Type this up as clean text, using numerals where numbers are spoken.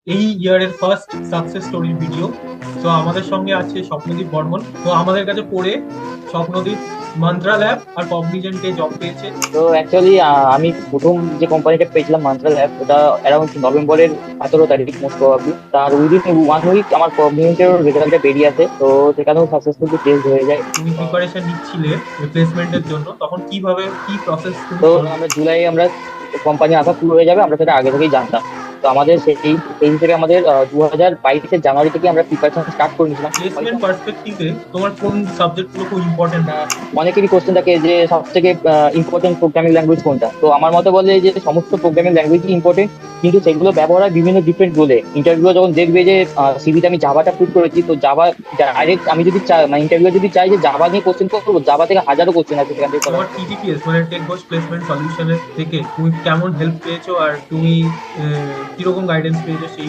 এই ইয়ারের first success স্টোরির ভিডিও। তো আমাদের সঙ্গে আছে স্বপ্নদীপ বর্মন। তো আমাদের কাছে পড়ে স্বপ্নদীপ মান্ত্রা ল্যাব আর কগনিজেন্টে জব পেয়েছে। তো অ্যাকচুয়ালি আমি প্রথম যে কোম্পানিটা পেয়েছিলাম মান্ত্রা ল্যাব, ওটা অ্যারাউন্ড নভেম্বরের 17 তারিখ মোস্ট প্রবাবলি। তার উইদিন 1 উইক আমার কমিউনিটির রেজাল্টটা বেরিয়ে আসে, তো সেখানেও সাকসেসফুলি টেস্ট হয়ে যায়। তুমি প্রিপারেশন নিচ্ছিলে রিপ্লেসমেন্টের জন্য, তখন কিভাবে কি প্রসেস তুমি তো ফলো? আমরা জুলাই আমরা কোম্পানি আসা শুরু হয়ে যাবে, আমরা সেটা আগে থেকেই জানতাম। তো আমাদের সেই সেই হিসেবে আমাদের 2022-এর জানুয়ারি থেকে আমরা প্রিপারেশন স্টার্ট করে নিয়েছিলাম। হয়তো প্লেসমেন্ট পার্সপেক্টিভে তোমার কোন সাবজেক্টগুলো খুব ইম্পর্টেন্ট? অনেকেরই কোশ্চেন থাকে যে সব থেকে ইম্পর্টেন্ট প্রোগ্রামিং ল্যাঙ্গুয়েজ কোনটা। তো আমার মতে বলে যে সমস্ত প্রোগ্রামিং ল্যাঙ্গুয়েজই ইম্পর্টেন্ট, কিন্তু সেগুলো ব্যবহার হয় বিভিন্ন ডিফারেন্ট রোলে। ইন্টারভিউ যখন দেখবে যে সিভিতে আমি জাভাটা পুট করেছি, তো জাভা ডাইরেক্ট আমি যদি চাই, মানে ইন্টারভিউ যদি চাই যে জাভা নিয়ে কোশ্চেন করবো, জাভা থেকে হাজারো কোশ্চেন আছে সেখান থেকে করার। তোমার টিটিপিএস মানে টেক বস প্লেসমেন্ট সলিউশনের থেকে তুমি কেমন হেল্প পেয়েছো, আর তুমি কিরকম গাইডেন্স পেয়েছো সেই